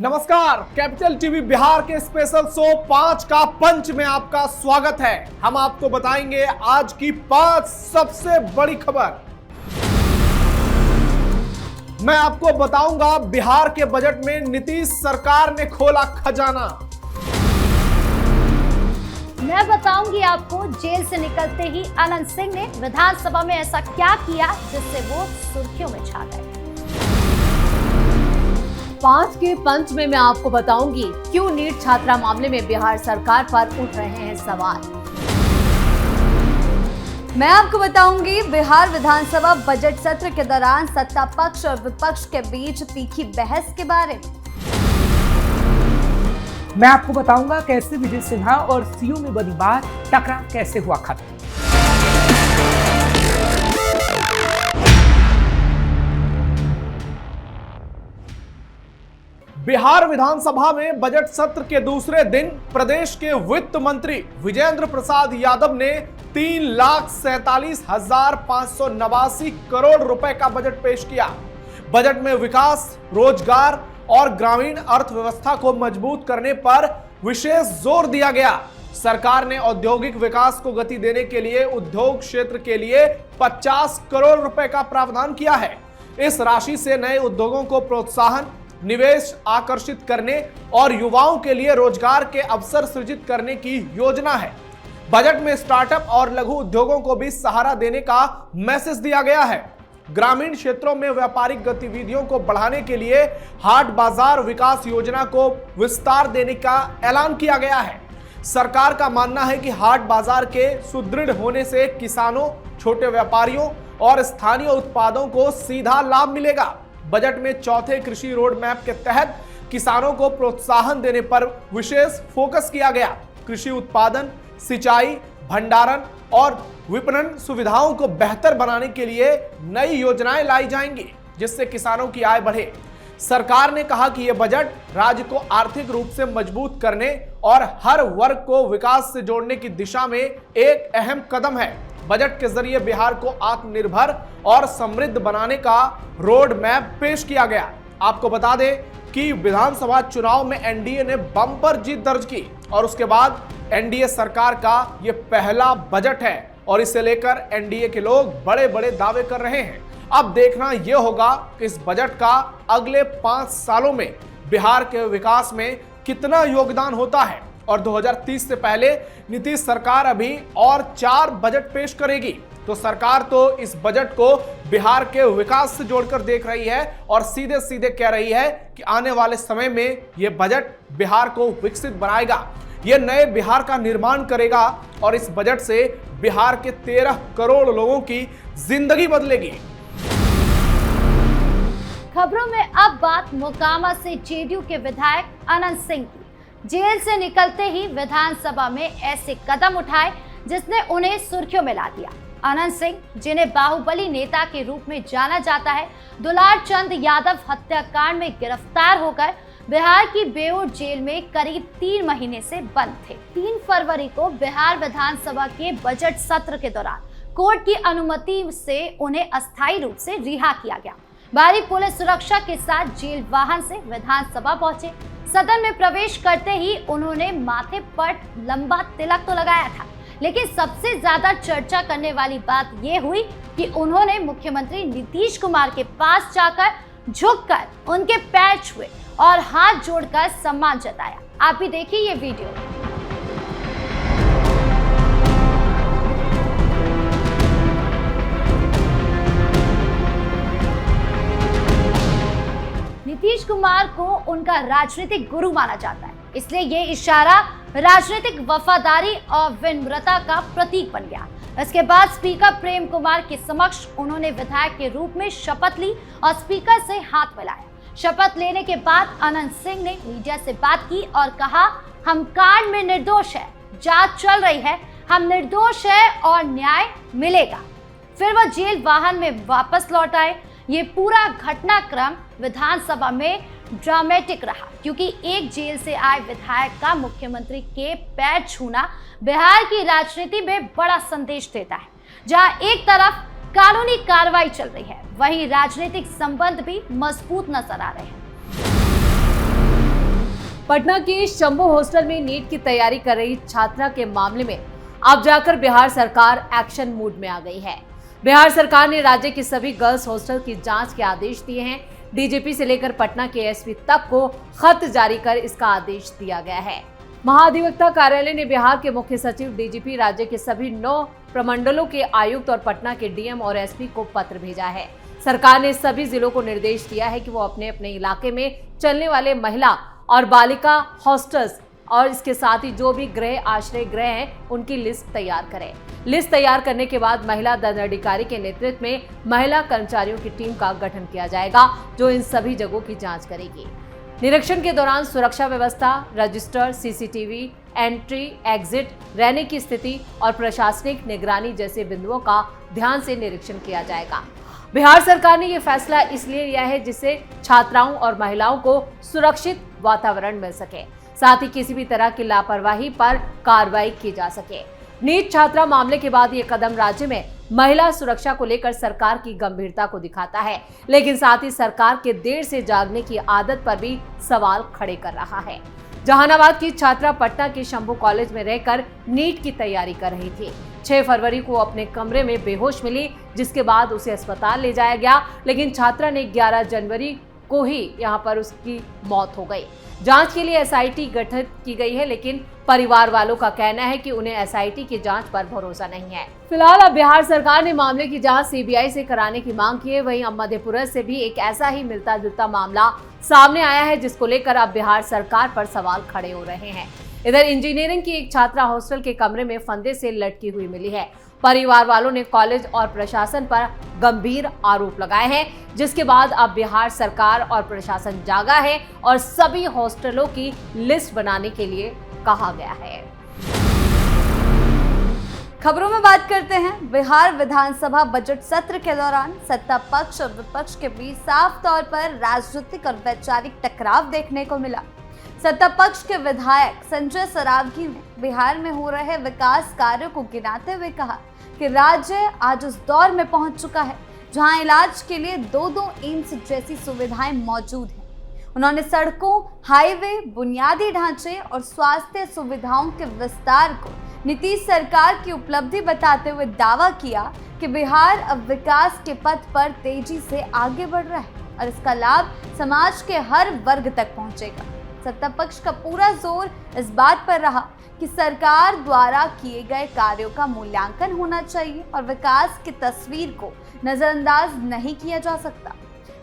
नमस्कार, capital TV Bihar के special show 5 का पंच में आपका स्वागत है। हम आपको बताएंगे आज की 5 सबसे बड़ी खबर। मैं आपको बताऊंगा बिहार के बजट में नीतीश सरकार ने खोला खजाना। मैं बताऊंगी आपको जेल से निकलते ही अनंत सिंह ने विधानसभा में ऐसा क्या किया जिससे वो सुर्खियों में छा गए। 5 के पंच में मैं आपको बताऊंगी क्यों नीट छात्रा मामले में बिहार सरकार पर उठ रहे हैं सवाल। मैं आपको बताऊंगी बिहार विधानसभा बजट सत्र के दौरान सत्ता पक्ष और विपक्ष के बीच तीखी बहस के बारे में। मैं आपको बताऊंगा कैसे विजय सिन्हा और सीयू में बनी बात, टकराव कैसे हुआ खत्म। बिहार विधानसभा में बजट सत्र के दूसरे दिन प्रदेश के वित्त मंत्री विजेंद्र प्रसाद यादव ने 3,47,589 करोड़ रुपए का बजट पेश किया। बजट में विकास, रोजगार और ग्रामीण अर्थव्यवस्था को मजबूत करने पर विशेष जोर दिया गया। सरकार ने औद्योगिक विकास को गति देने के लिए उद्योग क्षेत्र के लिए 50 करोड़ रुपए का प्रावधान किया है। इस राशि से नए उद्योगों को प्रोत्साहन, निवेश आकर्षित करने और युवाओं के लिए रोजगार के अवसर सृजित करने की योजना है। बजट में स्टार्टअप और लघु उद्योगों को भी सहारा देने का मैसेज दिया गया है। ग्रामीण क्षेत्रों में व्यापारिक गतिविधियों को बढ़ाने के लिए हाट बाजार विकास योजना को विस्तार देने का ऐलान किया गया है। सरकार का मानना है कि हाट बाजार के सुदृढ़ होने से किसानों, छोटे व्यापारियों और स्थानीय उत्पादों को सीधा लाभ मिलेगा। बजट में चौथे कृषि रोड मैप के तहत किसानों को प्रोत्साहन देने पर विशेष फोकस किया गया। कृषि उत्पादन, सिंचाई, भंडारण और विपणन सुविधाओं को बेहतर बनाने के लिए नई योजनाएं लाई जाएंगी जिससे किसानों की आय बढ़े। सरकार ने कहा कि यह बजट राज्य को आर्थिक रूप से मजबूत करने और हर वर्ग को विकास से जोड़ने की दिशा में एक अहम कदम है। बजट के जरिए बिहार को आत्मनिर्भर और समृद्ध बनाने का रोड मैप पेश किया गया। आपको बता दें कि विधानसभा चुनाव में एनडीए ने बम्पर जीत दर्ज की और उसके बाद एनडीए सरकार का यह पहला बजट है और इसे लेकर एनडीए के लोग बड़े बड़े दावे कर रहे हैं। अब देखना यह होगा कि इस बजट का अगले 5 सालों में बिहार के विकास में कितना योगदान होता है और 2030 से पहले नीतीश सरकार अभी और 4 बजट पेश करेगी। तो सरकार तो इस बजट को बिहार के विकास से जोड़कर देख रही है और सीधे सीधे कह रही है कि आने वाले समय में यह बजट बिहार को विकसित बनाएगा, यह नए बिहार का निर्माण करेगा और इस बजट से बिहार के 13 करोड़ लोगों की जिंदगी बदलेगी। खबरों में अब बात मोकामा से जेडीयू के विधायक अनंत सिंह की। जेल से निकलते ही विधानसभा में ऐसे कदम उठाए जिसने उन्हें सुर्खियों में ला दिया। अनंत सिंह, जिन्हें बाहुबली नेता के रूप में जाना जाता है, दुलार चंद यादव हत्याकांड में गिरफ्तार होकर बिहार की बेऊर जेल में करीब 3 महीने से बंद थे। 3 फरवरी को बिहार विधानसभा के बजट सत्र के दौरान कोर्ट की अनुमति से उन्हें अस्थायी रूप से रिहा किया गया। भारी पुलिस सुरक्षा के साथ जेल वाहन से विधानसभा पहुंचे। सदन में प्रवेश करते ही उन्होंने माथे पर लंबा तिलक तो लगाया था, लेकिन सबसे ज्यादा चर्चा करने वाली बात यह हुई कि उन्होंने मुख्यमंत्री नीतीश कुमार के पास जाकर झुककर उनके पैर छुए और हाथ जोड़कर सम्मान जताया। आप भी देखिए ये वीडियो। नीतीश कुमार को उनका राजनीतिक गुरु माना जाता है, इसलिए ये इशारा राजनीतिक वफादारी और विनम्रता का प्रतीक बन गया। इसके बाद स्पीकर प्रेम कुमार के समक्ष उन्होंने विधायक के रूप में शपथ ली और स्पीकर से हाथ मिलाया। शपथ लेने के बाद अनंत सिंह ने मीडिया से बात की और कहा, हम कांड में निर्दोष है, जांच चल रही है, हम निर्दोष है और न्याय मिलेगा। फिर वह जेल वाहन में वापस लौट आए। ये पूरा घटनाक्रम विधानसभा में ड्रामेटिक रहा क्योंकि एक जेल से आए विधायक का मुख्यमंत्री के पैर छूना बिहार की राजनीति में बड़ा संदेश देता है। जहां एक तरफ कानूनी कार्रवाई चल रही है, वहीं राजनीतिक संबंध भी मजबूत नजर आ रहे हैं। पटना के शंभू हॉस्टल में नीट की तैयारी कर रही छात्रा के मामले में अब जाकर बिहार सरकार एक्शन मूड में आ गई है। बिहार सरकार ने राज्य के सभी गर्ल्स हॉस्टल की जांच के आदेश दिए हैं। डीजीपी से लेकर पटना के एसपी तक को खत जारी कर इसका आदेश दिया गया है। महाधिवक्ता कार्यालय ने बिहार के मुख्य सचिव, डीजीपी, राज्य के सभी 9 प्रमंडलों के आयुक्त और पटना के डीएम और एसपी को पत्र भेजा है। सरकार ने सभी जिलों को निर्देश दिया है कि वो अपने अपने इलाके में चलने वाले महिला और बालिका हॉस्टल्स और इसके साथ ही जो भी गृह आश्रय गृह हैं उनकी लिस्ट तैयार करें। लिस्ट तैयार करने के बाद महिला दंडाधिकारी के नेतृत्व में महिला कर्मचारियों की टीम का गठन किया जाएगा जो इन सभी जगहों की जांच करेगी। निरीक्षण के दौरान सुरक्षा व्यवस्था, रजिस्टर, सीसीटीवी, एंट्री, एग्जिट, रहने की स्थिति और प्रशासनिक निगरानी जैसे बिंदुओं का ध्यान से निरीक्षण किया जाएगा। बिहार सरकार ने यह फैसला इसलिए लिया है जिससे छात्राओं और महिलाओं को सुरक्षित वातावरण मिल सके, साथ ही किसी भी तरह की लापरवाही पर कार्रवाई की जा सके। नीट छात्रा मामले के बाद ये कदम राज्य में महिला सुरक्षा को लेकर सरकार की गंभीरता को दिखाता है, लेकिन साथ ही सरकार के देर से जागने की आदत पर भी सवाल खड़े कर रहा है। जहानाबाद की छात्रा पटना के शंभू कॉलेज में रहकर नीट की तैयारी कर रही थी। 6 फरवरी को अपने कमरे में बेहोश मिली, जिसके बाद उसे अस्पताल ले जाया गया, लेकिन छात्रा ने 11 जनवरी को ही यहां पर उसकी मौत हो गई। जांच के लिए एसआईटी गठित की गई है, लेकिन परिवार वालों का कहना है कि उन्हें एसआईटी की जांच पर भरोसा नहीं है। फिलहाल अब बिहार सरकार ने मामले की जांच सीबीआई से कराने की मांग की है। वहीं अब मधेपुरा से भी एक ऐसा ही मिलता जुलता मामला सामने आया है, जिसको लेकर अब बिहार सरकार पर सवाल खड़े हो रहे हैं। इधर इंजीनियरिंग की एक छात्रा हॉस्टल के कमरे में फंदे से लटकी हुई मिली है। परिवार वालों ने कॉलेज और प्रशासन पर गंभीर आरोप लगाए हैं, जिसके बाद अब बिहार सरकार और प्रशासन जागा है और सभी हॉस्टलों की लिस्ट बनाने के लिए कहा गया है। खबरों में बात करते हैं। बिहार विधानसभा बजट सत्र के दौरान सत्ता पक्ष और विपक्ष के बीच साफ तौर पर राजनीतिक और वैचारिक टकराव देखने को मिला। सत्ता पक्ष के विधायक संजय सरावगी ने बिहार में हो रहे विकास कार्यों को गिनाते हुए कहा कि राज्य आज उस दौर में पहुंच चुका है जहां इलाज के लिए 2-2 एम्स जैसी सुविधाएं मौजूद हैं। उन्होंने सड़कों, हाईवे, बुनियादी ढांचे और स्वास्थ्य सुविधाओं के विस्तार को नीतीश सरकार की उपलब्धि बताते हुए दावा किया कि बिहार अब विकास के पथ पर तेजी से आगे बढ़ रहा है और इसका लाभ समाज के हर वर्ग तक पहुंचेगा। सत्ता पक्ष का पूरा जोर इस बात पर रहा कि सरकार द्वारा किए गए कार्यों का मूल्यांकन होना चाहिए और विकास की तस्वीर को नजरअंदाज नहीं किया जा सकता।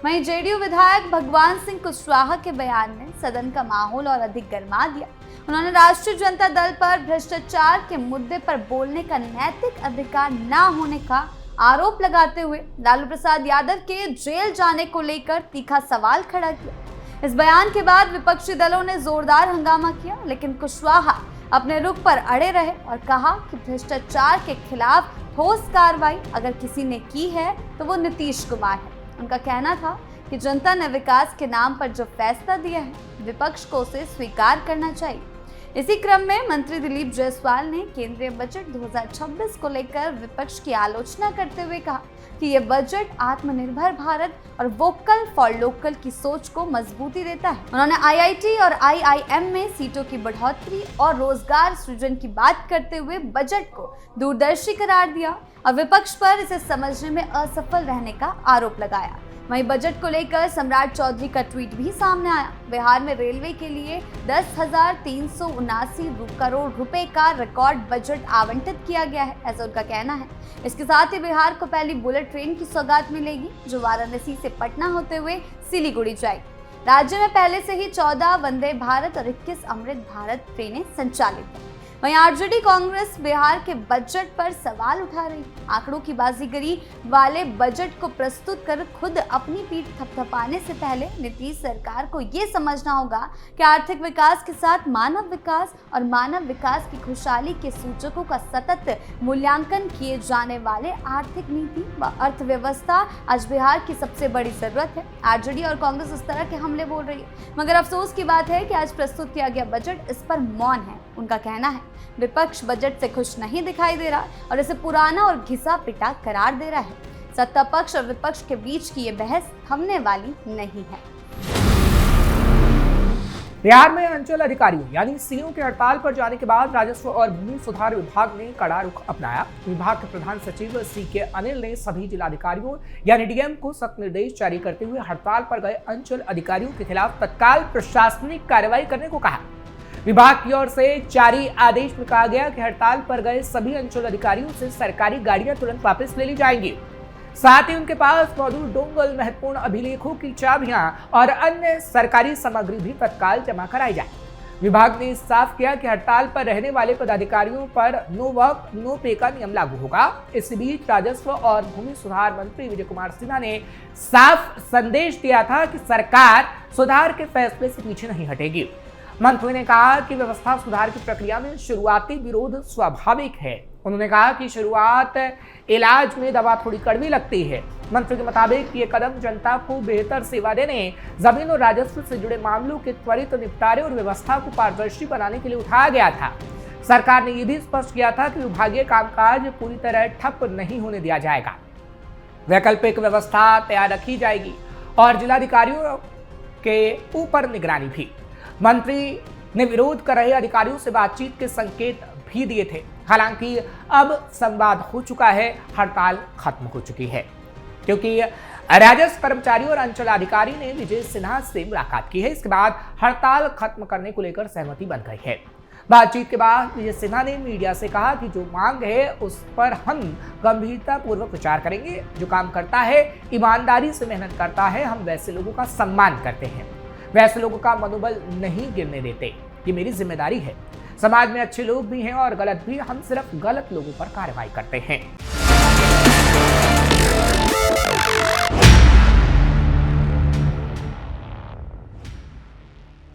वहीं जेडीयू विधायक भगवान सिंह कुशवाहा के बयान ने सदन का माहौल और अधिक गर्मा दिया। उन्होंने राष्ट्रीय जनता दल पर भ्रष्टाचार के मुद्दे पर बोलने का नैतिक अधिकार न होने का आरोप लगाते हुए लालू प्रसाद यादव के जेल जाने को लेकर तीखा सवाल खड़ा किया। इस बयान के बाद विपक्षी दलों ने जोरदार हंगामा किया, लेकिन कुशवाहा अपने रुख पर अड़े रहे और कहा कि भ्रष्टाचार के खिलाफ ठोस कार्रवाई अगर किसी ने की है तो वो नीतीश कुमार है। उनका कहना था कि जनता ने विकास के नाम पर जो फैसला दिया है, विपक्ष को उसे स्वीकार करना चाहिए। इसी क्रम में मंत्री दिलीप जायसवाल ने केंद्रीय बजट 2026 को लेकर विपक्ष की आलोचना करते हुए कहा कि यह बजट आत्मनिर्भर भारत और वोकल फॉर लोकल की सोच को मजबूती देता है। उन्होंने आईआईटी और आईआईएम में सीटों की बढ़ोतरी और रोजगार सृजन की बात करते हुए बजट को दूरदर्शी करार दिया और विपक्ष पर इसे समझने में असफल रहने का आरोप लगाया। वहीं बजट को लेकर सम्राट चौधरी का ट्वीट भी सामने आया। बिहार में रेलवे के लिए 10,379 करोड़ रुपए का रिकॉर्ड बजट आवंटित किया गया है, ऐसा उनका कहना है। इसके साथ ही बिहार को पहली बुलेट ट्रेन की सौगात मिलेगी जो वाराणसी से पटना होते हुए सिलीगुड़ी जाएगी। राज्य में पहले से ही 14 वंदे भारत और 21 अमृत भारत ट्रेनें संचालित हैं। वहीं आरजेडी कांग्रेस बिहार के बजट पर सवाल उठा रही है। आंकड़ों की बाजीगरी वाले बजट को प्रस्तुत कर खुद अपनी पीठ थपथपाने से पहले नीतीश सरकार को ये समझना होगा कि आर्थिक विकास के साथ मानव विकास और मानव विकास की खुशहाली के सूचकों का सतत मूल्यांकन किए जाने वाले आर्थिक नीति व अर्थव्यवस्था आज बिहार की सबसे बड़ी जरूरत है। आरजेडी और कांग्रेस इस तरह के हमले बोल रही है, मगर अफसोस की बात है कि आज प्रस्तुत किया गया बजट इस पर मौन है। उनका कहना है विपक्ष बजट से खुश नहीं दिखाई दे रहा और इसे पुराना और घिसा पिटा करार दे रहा है। सत्ता पक्ष और विपक्ष के बीच की ये बहस थमने वाली नहीं है। बिहार में अंचल अधिकारियों यानी सीओ के हड़ताल पर जाने के बाद राजस्व और भूमि सुधार विभाग ने कड़ा रुख अपनाया। विभाग के प्रधान सचिव सीके अनिल ने सभी जिलाधिकारियों यानी डीएम को सख्त निर्देश जारी करते हुए हड़ताल पर गए अंचल अधिकारियों के खिलाफ तत्काल प्रशासनिक कार्रवाई करने को कहा। विभाग की ओर से जारी आदेश में कहा गया कि हड़ताल पर गए सभी अंचल अधिकारियों से सरकारी गाड़ियां तुरंत वापस ले ली जाएंगी। साथ ही उनके पास मौजूद डोंगल, महत्वपूर्ण अभिलेखों की चाबियां और अन्य सरकारी सामग्री भी तत्काल जमा कराई जाए। विभाग ने साफ किया कि हड़ताल पर रहने वाले पदाधिकारियों पर नो वर्क नो पे का नियम लागू होगा। इस बीच राजस्व और भूमि सुधार मंत्री विजय कुमार सिन्हा ने साफ संदेश दिया था कि सरकार सुधार के फैसले से पीछे नहीं हटेगी। मंत्री ने कहा कि व्यवस्था सुधार की प्रक्रिया में शुरुआती विरोध स्वाभाविक है। उन्होंने कहा कि शुरुआत इलाज में दवा थोड़ी कड़वी लगती है। मंत्री के मुताबिक ये कदम जनता को बेहतर सेवा देने, जमीन और राजस्व से जुड़े मामलों के त्वरित निपटारे और व्यवस्था को पारदर्शी बनाने के लिए उठाया गया था। सरकार ने यह भी स्पष्ट किया था कि विभागीय कामकाज पूरी तरह ठप नहीं होने दिया जाएगा। वैकल्पिक व्यवस्था तैयार रखी जाएगी और जिलाधिकारियों के ऊपर निगरानी भी। मंत्री ने विरोध कर रहे अधिकारियों से बातचीत के संकेत भी दिए थे। हालांकि अब संवाद हो चुका है, हड़ताल खत्म हो चुकी है, क्योंकि राजस्व कर्मचारी और अंचलाधिकारी ने विजय सिन्हा से मुलाकात की है। इसके बाद हड़ताल खत्म करने को लेकर सहमति बन गई है। बातचीत के बाद विजय सिन्हा ने मीडिया से कहा कि जो मांग है उस पर हम गंभीरता पूर्वक विचार करेंगे। जो काम करता है, ईमानदारी से मेहनत करता है, हम वैसे लोगों का सम्मान करते हैं, वैसे लोगों का मनोबल नहीं गिरने देते। ये मेरी जिम्मेदारी है। समाज में अच्छे लोग भी हैं और गलत भी। हम सिर्फ गलत लोगों पर कार्रवाई करते हैं।